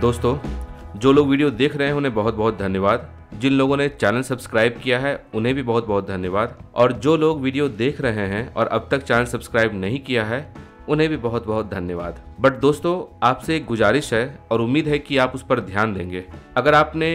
दोस्तों, जो लोग वीडियो देख रहे हैं उन्हें बहुत बहुत धन्यवाद। जिन लोगों ने चैनल सब्सक्राइब किया है उन्हें भी बहुत बहुत धन्यवाद। और जो लोग वीडियो देख रहे हैं और अब तक चैनल सब्सक्राइब नहीं किया है उन्हें भी बहुत बहुत धन्यवाद। बट दोस्तों, आपसे एक गुजारिश है और उम्मीद है कि आप उस पर ध्यान देंगे। अगर आपने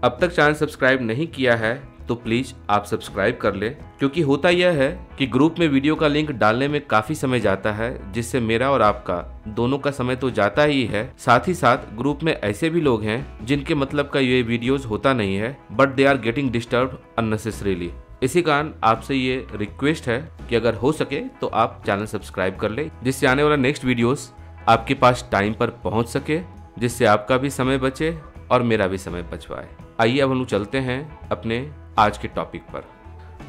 अब तक चैनल सब्सक्राइब नहीं किया है तो प्लीज़ आप सब्सक्राइब कर ले, क्योंकि होता यह है कि ग्रुप में वीडियो का लिंक डालने में काफ़ी समय जाता है, जिससे मेरा और आपका दोनों का समय तो जाता ही है, साथ ही साथ ग्रुप में ऐसे भी लोग हैं जिनके मतलब का ये वीडियोस होता नहीं है, but they are getting disturb unnecessarily. इसी कारण आपसे ये रिक्वेस्ट है कि अगर हो सके तो आप चैनल सब्सक्राइब कर ले, जिससे आने वाला नेक्स्ट वीडियोस आपके पास टाइम पर पहुंच सके, जिससे आपका भी समय बचे और मेरा भी समय बच पाए। आइए अब हम लोग चलते हैं अपने आज के टॉपिक पर।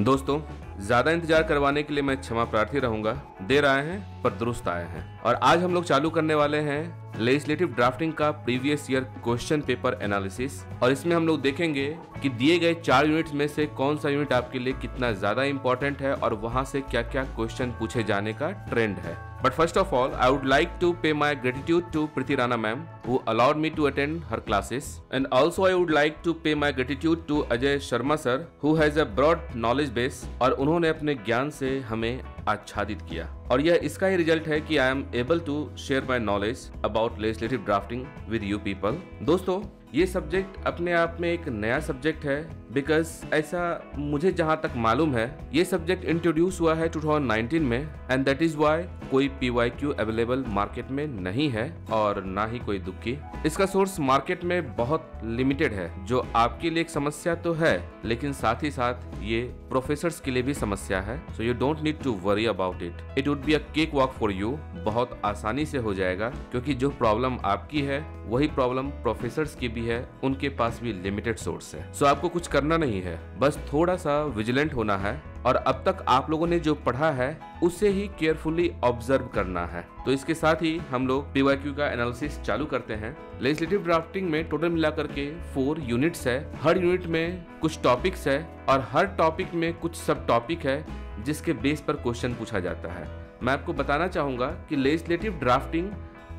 दोस्तों, ज्यादा इंतजार करवाने के लिए मैं क्षमा प्रार्थी रहूंगा। देर आए हैं पर दुरुस्त आए हैं। और आज हम लोग चालू करने वाले हैं लेजिस्लेटिव ड्राफ्टिंग का previous year question paper analysis. और इसमें हम लोग देखेंगे कि दिए गए 4 यूनिट्स में से कौन सा यूनिट आपके लिए कितना ज्यादा इंपॉर्टेंट है और वहां से क्या क्या क्वेश्चन पूछे जाने का ट्रेंड है। But first of all, I would like to pay my gratitude to Priti Rana ma'am, who allowed me to attend her classes. And also I would like to pay my gratitude to Ajay Sharma sir, who has a broad knowledge base. और उन्होंने अपने ज्ञान से हमें आच्छादित किया। और यह इसका ही रिजल्ट है कि I am able to share my knowledge about legislative drafting with you people. दोस्तों, ये सब्जेक्ट अपने आप में एक नया सब्जेक्ट है, बिकॉज ऐसा मुझे जहाँ तक मालूम है ये सब्जेक्ट इंट्रोड्यूस हुआ है 2019 में, एंड दैट इज वाई कोई PYQ अवेलेबल मार्केट में नहीं है और ना ही कोई दुक्की। इसका सोर्स मार्केट में बहुत लिमिटेड है, जो आपके लिए एक समस्या तो है, लेकिन साथ ही साथ ये प्रोफेसर्स के लिए भी समस्या है। So you don't need to worry about it, it would be a cake walk for you. बहुत आसानी से हो जाएगा, क्योंकि जो प्रॉब्लम आपकी है वही प्रॉब्लम प्रोफेसर्स की भी है, उनके पास भी लिमिटेड सोर्स है। सो आपको कुछ करना नहीं है, बस थोड़ा सा विजिलेंट होना है और अब तक आप लोगों ने जो पढ़ा है उसे ही केयरफुली ऑब्जर्व करना है। तो इसके साथ ही हम लोग PYQ का एनालिसिस चालू करते हैं। लेजिस्लेटिव ड्राफ्टिंग में टोटल मिलाकर के 4 यूनिट्स है। हर यूनिट में कुछ टॉपिक्स है और हर टॉपिक में कुछ सब टॉपिक है जिसके बेस पर क्वेश्चन पूछा जाता है। मैं आपको बताना चाहूंगा कि लेजिस्लेटिव ड्राफ्टिंग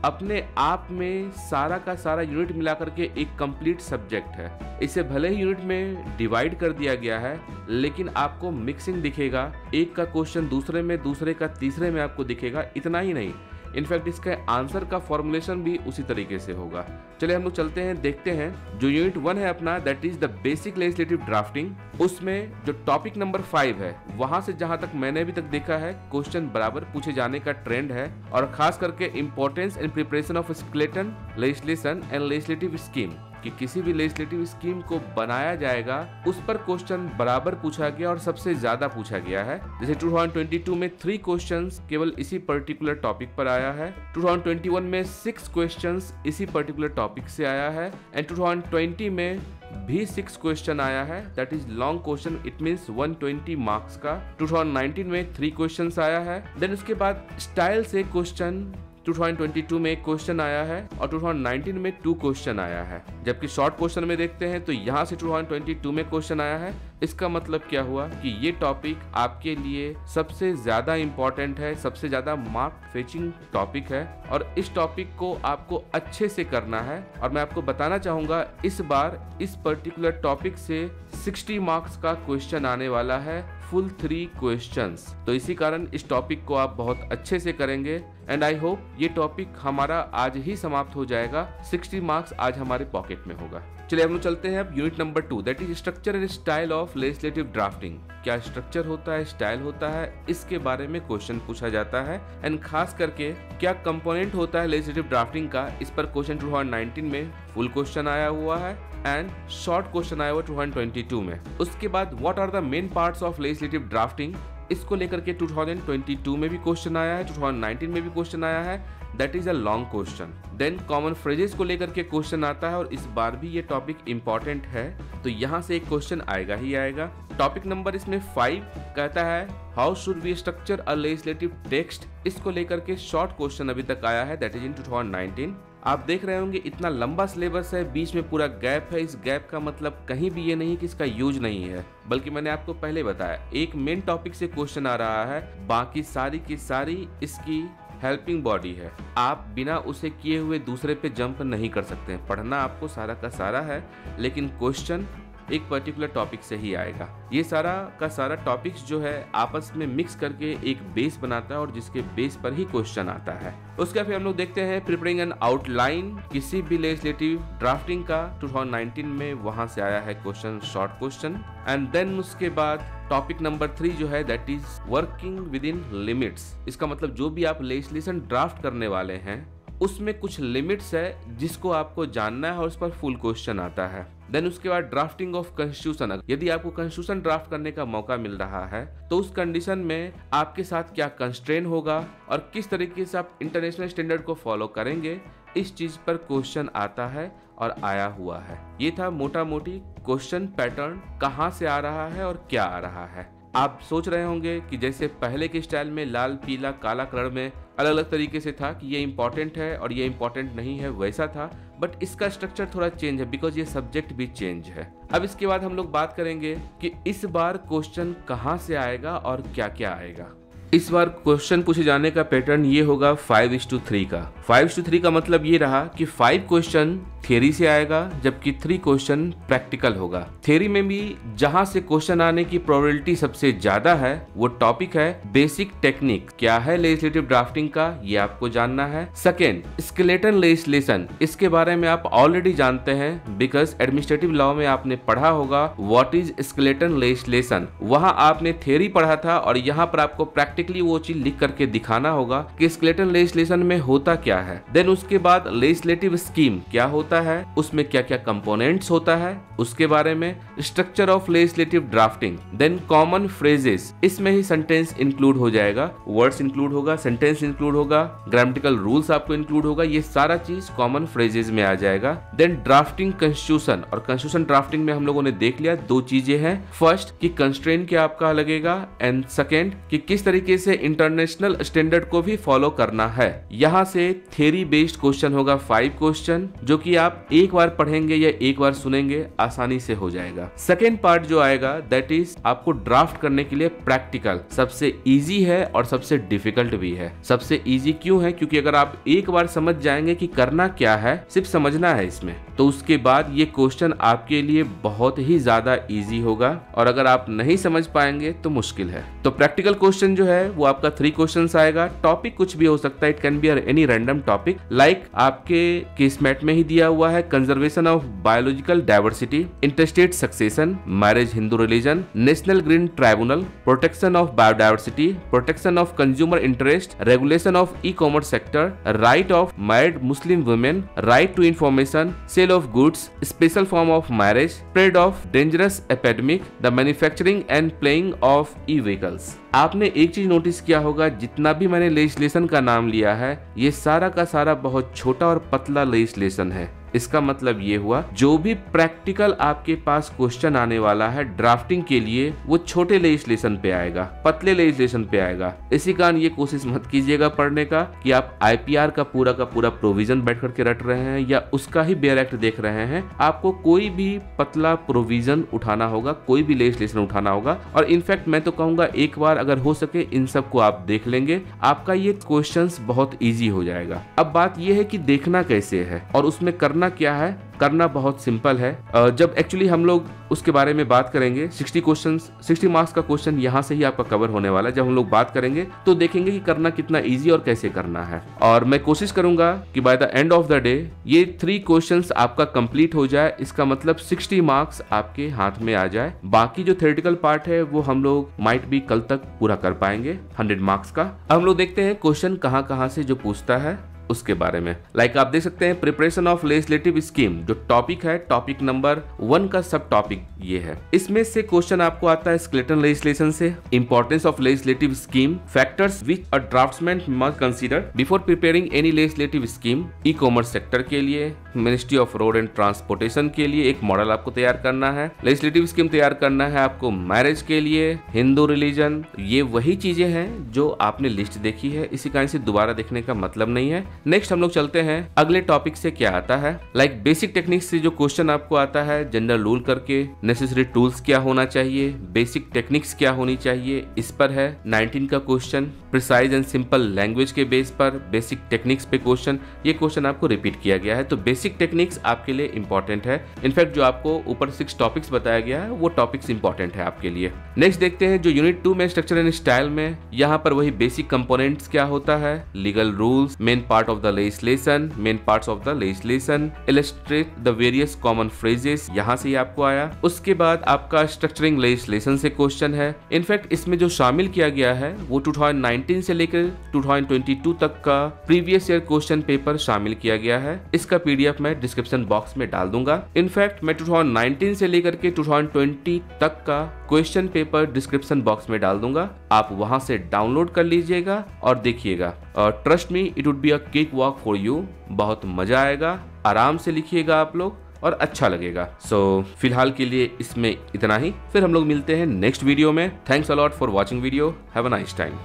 अपने आप में सारा का सारा यूनिट मिलाकर के एक कंप्लीट सब्जेक्ट है। इसे भले ही यूनिट में डिवाइड कर दिया गया है, लेकिन आपको मिक्सिंग दिखेगा। एक का क्वेश्चन दूसरे में, दूसरे का तीसरे में आपको दिखेगा। इतना ही नहीं, इनफैक्ट इसका आंसर का फॉर्मुलेशन भी उसी तरीके से होगा। चलिए हम लोग चलते हैं, देखते हैं। जो यूनिट 1 है अपना, that is the basic legislative drafting. उसमें जो टॉपिक नंबर 5 है, वहां से जहां तक मैंने अभी तक देखा है क्वेश्चन बराबर पूछे जाने का ट्रेंड है। और खास करके importance and preparation of skeleton legislation and legislative scheme, कि किसी भी लेजिस्लेटिव स्कीम को बनाया जाएगा उस पर क्वेश्चन बराबर पूछा गया और सबसे ज्यादा पूछा गया है। जैसे 2022 में 3 क्वेश्चंस केवल इसी पर्टिकुलर टॉपिक पर आया है। 2021 में 6 क्वेश्चंस इसी पर्टिकुलर टॉपिक से आया है। एंड 2020 में भी 6 क्वेश्चन आया है, that is long question, it means 120 marks का। 2019 में 3 क्वेश्चंस आया है। देन उसके बाद स्टाइल से क्वेश्चन 2022 में एक क्वेश्चन आया है और 2019 में 2 क्वेश्चन आया है। जबकि शॉर्ट क्वेश्चन में देखते हैं तो यहाँ से 2022 में क्वेश्चन आया है। इसका मतलब क्या हुआ कि ये टॉपिक आपके लिए सबसे ज्यादा इंपॉर्टेंट है, सबसे ज्यादा मार्क फेचिंग टॉपिक है और इस टॉपिक को आपको अच्छे से करना है। और मैं आपको बताना चाहूंगा, इस बार इस पर्टिकुलर टॉपिक से 60 मार्क्स का क्वेश्चन आने वाला है, फुल 3 क्वेश्चंस। तो इसी कारण इस टॉपिक को आप बहुत अच्छे से करेंगे एंड आई होप ये टॉपिक हमारा आज ही समाप्त हो जाएगा। 60 मार्क्स आज हमारे पॉकेट में होगा। चलिए हम लोग चलते हैं अब unit number 2, that is structure and style of legislative drafting. क्या स्ट्रक्चर होता है, स्टाइल होता है, इसके बारे में क्वेश्चन पूछा जाता है। एंड खास करके क्या कंपोनेंट होता है लेजिस्लेटिव ड्राफ्टिंग का, इस पर क्वेश्चन 2019 में फुल क्वेश्चन आया हुआ है एंड शॉर्ट क्वेश्चन आया हुआ 2022 में। उसके बाद what are the main parts of legislative drafting, इसको लेकर के 2022 में भी क्वेश्चन आया है, 2019 में भी क्वेश्चन आया है, that is a long question. Then common phrases को लेकर के क्वेश्चन आता है और इस बार भी ये टॉपिक इंपॉर्टेंट है, तो यहाँ से एक क्वेश्चन आएगा ही आएगा। टॉपिक नंबर इसमें 5 कहता है how should we structure a legislative text. इसको लेकर के शॉर्ट क्वेश्चन अभी तक आया है, दैट इज इन 2019। आप देख रहे होंगे इतना लंबा सिलेबस है, बीच में पूरा गैप है। इस गैप का मतलब कहीं भी ये नहीं कि इसका यूज नहीं है, बल्कि मैंने आपको पहले बताया एक मेन टॉपिक से क्वेश्चन आ रहा है, बाकी सारी की सारी इसकी हेल्पिंग बॉडी है, आप बिना उसे किए हुए दूसरे पे जंप नहीं कर सकते। पढ़ना आपको सारा का सारा है, लेकिन क्वेश्चन एक पर्टिकुलर टॉपिक से ही आएगा। ये सारा का सारा टॉपिक्स जो है आपस में मिक्स करके एक बेस बनाता है और जिसके बेस पर ही क्वेश्चन आता है। उसके फिर हम लोग देखते हैं प्रिपेयरिंग एन आउटलाइन किसी भी लेजिस्लेटिव ड्राफ्टिंग का 2019 में वहां से आया है question, short question. And then उसके बाद टॉपिक नंबर 3 जो है that is working within limits. इसका मतलब जो भी आप लेजिस्लेशन ड्राफ्ट करने वाले हैं उसमें कुछ लिमिट्स है जिसको आपको जानना है और उस पर फुल क्वेश्चन आता है। देन उसके बाद ड्राफ्टिंग ऑफ कॉन्स्टिट्यूशन। यदि आपको कॉन्स्टिट्यूशन ड्राफ्ट करने का मौका मिल रहा है तो उस कंडीशन में आपके साथ क्या कंस्ट्रेन होगा और किस तरीके से आप इंटरनेशनल स्टैंडर्ड को फॉलो करेंगे, इस चीज पर क्वेश्चन आता है और आया हुआ है। ये था मोटा मोटी क्वेश्चन पैटर्न, कहाँ से आ रहा है और क्या आ रहा है। आप सोच रहे होंगे कि जैसे पहले के स्टाइल में लाल पीला काला कलर में अलग अलग तरीके से था कि ये इंपॉर्टेंट है और ये इंपॉर्टेंट नहीं है, वैसा था, बट इसका स्ट्रक्चर थोड़ा चेंज है बिकॉज ये सब्जेक्ट भी चेंज है। अब इसके बाद हम लोग बात करेंगे कि इस बार क्वेश्चन कहाँ से आएगा और क्या क्या आएगा। इस बार क्वेश्चन पूछे जाने का पैटर्न ये होगा 5:3 का। 5:3 का मतलब ये रहा कि 5 क्वेश्चन थ्योरी से आएगा जबकि 3 क्वेश्चन प्रैक्टिकल होगा। थ्योरी में भी जहां से क्वेश्चन आने की प्रोबेबिलिटी सबसे ज्यादा है वो टॉपिक है बेसिक टेक्निक। क्या है लेजिस्लेटिव ड्राफ्टिंग का, ये आपको जानना है। सेकेंड, स्केलेटन लेजिस्लेशन, इसके बारे में आप ऑलरेडी जानते हैं बिकॉज एडमिनिस्ट्रेटिव लॉ में आपने पढ़ा होगा व्हाट इज स्केलेटन लेजिस्लेशन। वहां आपने थ्योरी पढ़ा था और यहाँ पर आपको प्रैक्टिकली वो चीज लिख करके दिखाना होगा कि स्केलेटन लेजिस्लेशन में होता क्या है। देन उसके बाद लेजिस्लेटिव स्कीम क्या होता है, उसमें क्या क्या कंपोनेंट्स होता है उसके बारे में, structure of legislative drafting. Then common phrases, इसमें ही सेंटेंस इंक्लूड हो जाएगा, वर्ड्स इंक्लूड होगा, सेंटेंस इंक्लूड होगा, ग्रामेटिकल रूल्स आपको इंक्लूड होगा, ये सारा चीज कॉमन फ्रेजेस में आ जाएगा। देन ड्राफ्टिंग कॉन्स्टिट्यूशन, और कॉन्स्टिट्यूशन ड्राफ्टिंग में हम लोगों ने देख लिया 2 चीजें हैं। फर्स्ट कि कंस्ट्रेंट क्या आपका लगेगा एंड सेकेंड कि किस तरीके से इंटरनेशनल स्टैंडर्ड को भी फॉलो करना है। यहाँ से थ्योरी बेस्ड क्वेश्चन होगा 5 क्वेश्चन जो कि आप एक बार पढ़ेंगे या एक बार सुनेंगे आसानी से हो जाएगा। सेकेंड पार्ट जो आएगा दैट इज आपको ड्राफ्ट करने के लिए प्रैक्टिकल, सबसे इजी है और सबसे डिफिकल्ट भी है। सबसे इजी क्यों है, क्योंकि अगर आप एक बार समझ जाएंगे कि करना क्या है, सिर्फ समझना है इसमें, तो उसके बाद ये क्वेश्चन आपके लिए बहुत ही ज्यादा इजी होगा और अगर आप नहीं समझ पाएंगे तो मुश्किल है। तो प्रैक्टिकल क्वेश्चन जो है वो आपका 3 क्वेश्चंस आएगा। टॉपिक कुछ भी हो सकता है, it can be any random topic like आपके केसमेट में ही दिया हुआ है conservation of biological diversity, interstate succession, marriage Hindu religion, national green tribunal, protection of biodiversity, protection of consumer interest, regulation of e commerce sector, right of married Muslim women, right to information, sale of goods, special form of marriage, spread of dangerous epidemic, the manufacturing and playing of e vehicles. आपने एक चीज notice किया होगा, जितना भी मैंने legislation का नाम लिया है ये सारा का सारा बहुत छोटा और पतला लेजिस्लेशन है। इसका मतलब ये हुआ जो भी प्रैक्टिकल आपके पास क्वेश्चन आने वाला है ड्राफ्टिंग के लिए वो छोटे लेजिस्लेशन पे आएगा, पतले लेजिस्लेशन पे आएगा। इसी कारण ये कोशिश मत कीजिएगा पढ़ने का कि आप आईपीआर का पूरा प्रोविजन बैठ करके रट रहे हैं या उसका ही बेयर एक्ट देख रहे हैं। आपको कोई भी पतला प्रोविजन उठाना होगा, कोई भी लेजिस्लेशन उठाना होगा और इनफैक्ट मैं तो कहूंगा एक बार अगर हो सके इन सबको आप देख लेंगे, आपका ये क्वेश्चंस बहुत ईजी हो जाएगा। अब बात ये है कि देखना कैसे है और उसमें करना क्या है। करना बहुत सिंपल है। जब एक्चुअली हम लोग उसके बारे में बात करेंगे 60 मार्क्स का क्वेश्चन यहाँ से ही आपका कवर होने वाला है। जब हम लोग बात करेंगे तो देखेंगे कि करना कितना इजी और कैसे करना है और मैं कोशिश करूंगा कि by the end of the day ये 3 क्वेश्चंस आपका कंप्लीट हो जाए। इसका मतलब 60 मार्क्स आपके हाथ में आ जाए। बाकी जो थ्योरेटिकल पार्ट है वो हम लोग माइट भी कल तक पूरा कर पाएंगे 100 मार्क्स का। अब हम लोग देखते हैं क्वेश्चन कहाँ से जो पूछता है उसके बारे में। लाइक आप देख सकते हैं प्रिपरेशन ऑफ लेजिस्लेटिव स्कीम, जो टॉपिक है टॉपिक नंबर 1 का सब टॉपिक ये है। इसमें से क्वेश्चन आपको आता है स्केलेटन लेजिस्लेशन से, importance of legislative scheme, factors which a draughtsman must consider before preparing any legislative scheme, E commerce sector के लिए, ministry of road and transportation के लिए एक मॉडल आपको तैयार करना है, लेजिस्लेटिव स्कीम तैयार करना है आपको मैरिज के लिए, हिंदू रिलीजन। ये वही चीजें हैं जो आपने लिस्ट देखी है, इसी कारण से दोबारा देखने का मतलब नहीं है। नेक्स्ट हम लोग चलते हैं अगले टॉपिक से क्या आता है। लाइक बेसिक टेक्निक्स से जो क्वेश्चन आपको आता है, जनरल रूल करके, नेसेसरी टूल्स क्या होना चाहिए, बेसिक टेक्निक्स क्या होनी चाहिए, इस पर है 19 का question. Precise and simple language के बेस पर बेसिक टेक्निक्स पे क्वेश्चन, ये क्वेश्चन आपको रिपीट किया गया है। तो बेसिक टेक्निक्स आपके लिए इंपॉर्टेंट है। इनफैक्ट जो आपको ऊपर 6 टॉपिक्स बताया गया है वो टॉपिक्स इंपॉर्टेंट है आपके लिए। नेक्स्ट देखते हैं जो यूनिट 2 में स्ट्रक्चर एंड स्टाइल में, यहाँ पर वही बेसिक कंपोनेंट्स क्या होता है, legal rules, main part of the legislation, main parts of the legislation, illustrate the various common phrases, यहाँ से आपको आया। उसके बाद आपका स्ट्रक्चरिंग लेजिस्लेशन से क्वेश्चन है। इनफैक्ट इसमें जो शामिल किया गया है वो 2019 से लेकर 2022 तक का प्रीवियस ईयर क्वेश्चन पेपर शामिल किया गया है। इसका पीडीएफ मैं डिस्क्रिप्शन बॉक्स में डाल दूंगा। इनफैक्ट मैं 2019 से लेकर के 2020 तक का क्वेश्चन पेपर डिस्क्रिप्शन बॉक्स में डाल दूंगा, आप वहां से डाउनलोड कर लीजिएगा और देखिएगा। और trust me, it would be a cake walk for you. बहुत मजा आएगा, आराम से लिखिएगा आप लोग और अच्छा लगेगा। सो फिलहाल के लिए इसमें इतना ही, फिर हम लोग मिलते हैं नेक्स्ट वीडियो में। Thanks a lot for watching video, have a nice time.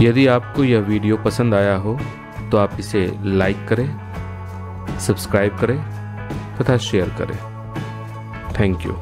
यदि आपको यह वीडियो पसंद आया हो तो आप इसे लाइक करें, सब्सक्राइब करें तथा शेयर करें। Thank you.